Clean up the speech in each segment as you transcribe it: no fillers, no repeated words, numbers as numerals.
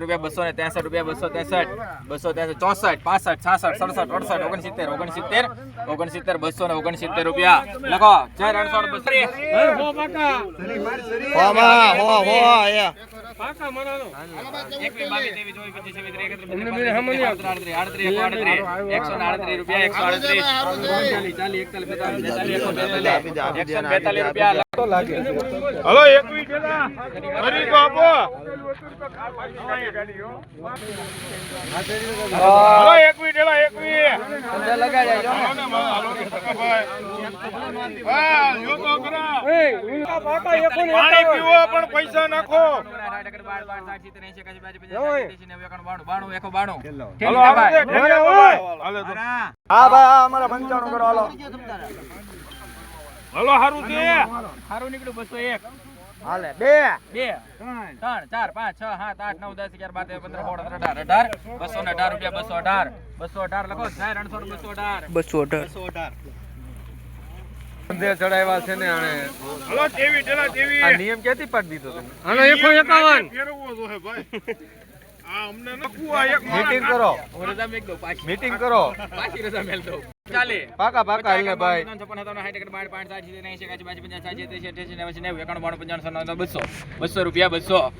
રૂપિયા 263 રૂપિયા 263 263 64 65 66 67 68 269 રૂપિયા લખો હલો 21 હરી કો આપો હલો 21 ડેલા 21 લગાડ્યા હા જો તો કરા પાણી પીવો પણ પૈસા નાખો હા ભાઈ અમારા 95 કરો હાલો હલો હારું છે હારું નીકળ્યું 201 હાલે 2 2 3 4 5 6 7 8 9 10 11 12 13 14 15 16 17 218 રૂપિયા 218 લખો 218 ચડાવ્યા છે ને આને હલો જેવી ઢેલા જેવી આ નિયમ ક્યાંથી પાડી દીધો તમે હલો 151 ફેરવવો જો હે ભાઈ આ અમને નકુ આ એક મીટિંગ કરો હું રજા મેક દઉં પાછી મીટિંગ કરો પાછી રજા મેલ દઉં ચાલે પાકા પાકા એટલે ભાઈ 200 રૂપિયા 200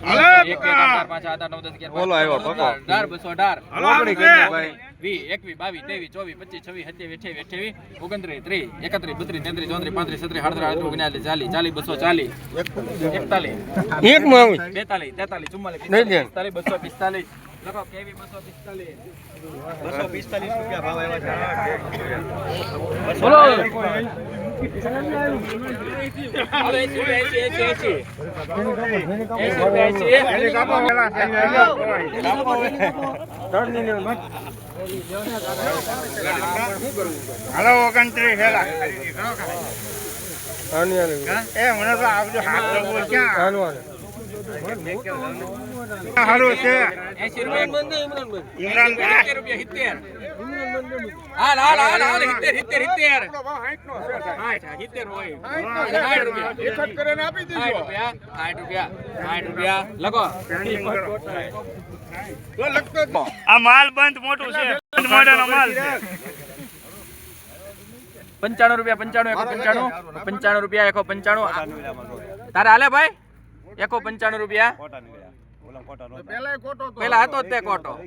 બોલો આવ્યો પકો 218 રોકડી કરી ભાઈ 20 21 22 23 24 25 27 28 29 30 31 32 33 34 35 37 38 39 40 41 એક માં 42 43 44 245 લખો કેવી 245 રૂપિયા ભાવ આવ્યા છે બોલો હલો 29 હેલા એ મને તો આવજો હાથ લગવો ક્યાં હાલો છે 80 રૂપિયા ઇમરાન 70 રૂપિયા 70 હાલ 70 હોય 60 રૂપિયા એક જ કરીને આપી દીધો 60 રૂપિયા લખો તો લખતો આ માલ બંધ મોટું છે બંધ મોડેનો માલ છે 95 રૂપિયા 95 રૂપિયા 195 તારે હાલે ભાઈ 195 રૂપિયા પેલા હતો તે કોટો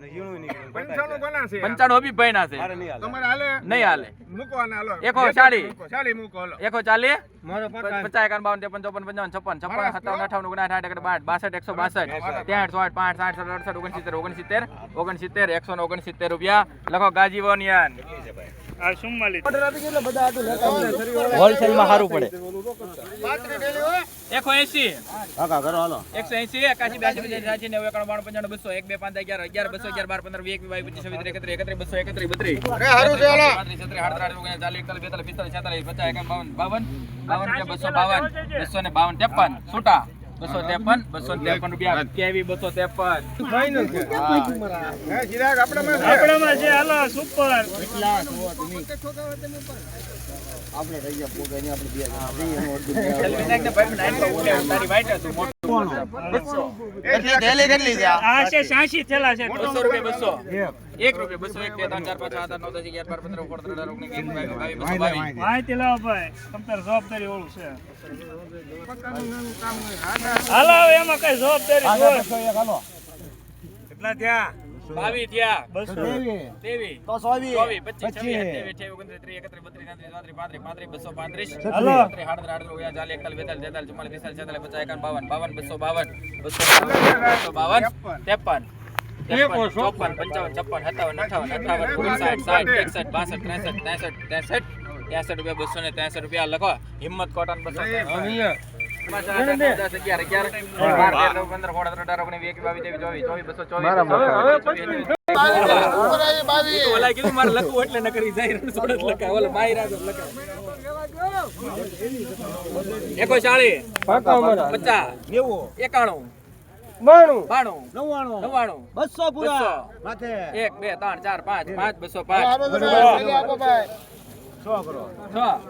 95 અભી ભાઈ ના છે તમારે હાલે નહીં હાલે મૂકવાના હાલો 140 મૂકો હાલો 140 50 51 53 54 55 56 57 58 59 60 62 169 રૂપિયા લખો ગાજી વોનિયન આ સુમ્માલી હોલસેલ માં સારું પડે 180 કાકા કરો હાલો 180 81 82 93 92 95 200 1 2 5 11 11 12 15 20 22 25 26 31 31 અરે હારું છે હાલો 252 છૂટા 253 રૂપિયા કેવી 253 ફાઈનલ છે હે ચિરાગ આપણામાં છે હાલો સુપર આપણે રહી ગયા પોગાની આપણે કેટલી છે આ છે 86 થેલા છે 200 રૂપિયા 200 1 રૂપિયા 200 1 2 3 4 5 6 7 9 10 11 12 15 16 17 18 19 20 22 માહિતી લાવો ભાઈ તમતાર જવાબદારી ઓળું છે હાલો એમાં કઈ જવાબદારી કેટલા થયા 22 થયા, બસો ત્રેવીસ. 23, તો 24. 24, 25, 26, 27, 28, 29, 30, 31, 32, 33, 34, 35, 235, હાલો. 263 રૂપિયા લખો. હિંમત કોટન 263. 200 પૂરા. માથે. 1 2 3 4 5 205. સો કરો. 6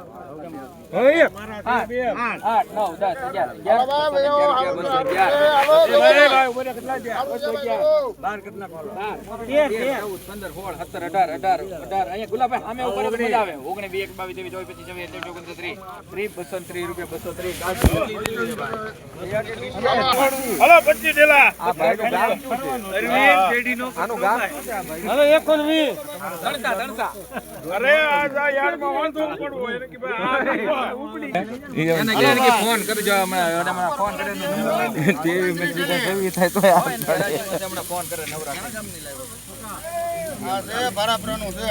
8 9 10 હલો 25 ડેલા અરે આ યાર માં વાંધો પડવો એને કે ભાઈ ફોન કરજો હમણાં ફોન કરે ફોન કરે નવરા આ છે બરાબરનું છે.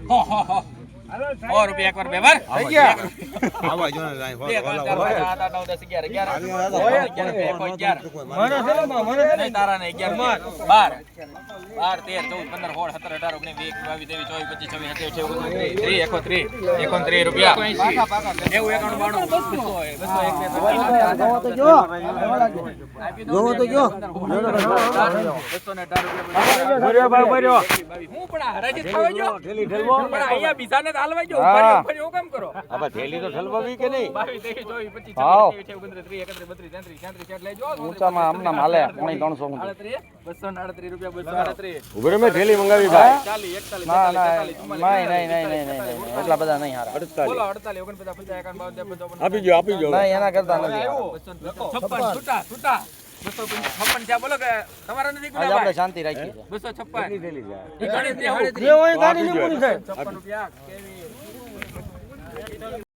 હો 100 રૂપિયા એકવાર બે વાર થઈ ગયા. આવા જો ને લાઈ બે, ત્રણ, ચાર, પાંચ, સાત, આઠ, નવ, દસ, 11, તારા ને 11, 12, 13, 14, 15, 16, 17, 18, 19, 20, 21, 22, 23, 24, 25, 26, 27, 28, 29, 30, 31, 32, 90, 91, 92, 200, 201, 202, 203, હાલવા જો ઉપર એવું કેમ કરો? હવે થેલી તો ઠલવાવી કે નહીં 22, 23, 24, 25, 26, 29, 30, 31, 32, 33, 34, 35 લેજો. ઊંચામાં આમનામ હાલે 300 238 રૂપિયા 238. ઉભરે મેં થેલી મંગાવી ભાઈ 40, 41, ના 42, નહીં એટલા બધા નહીં હારા બોલો 48, 49, 50, 51, 52, 53, આપી ગયો નહીં એના કરતા નથી હારા. 56 છૂટા 256 થયા. બોલો કે તમારા નથી આજે આપણે શાંતિ રાખીએ છીએ 256 થેલી છે ઈ ગણિત ને જે હોય ગાડી ની પૂરી થાય 56 રૂપિયા કેવી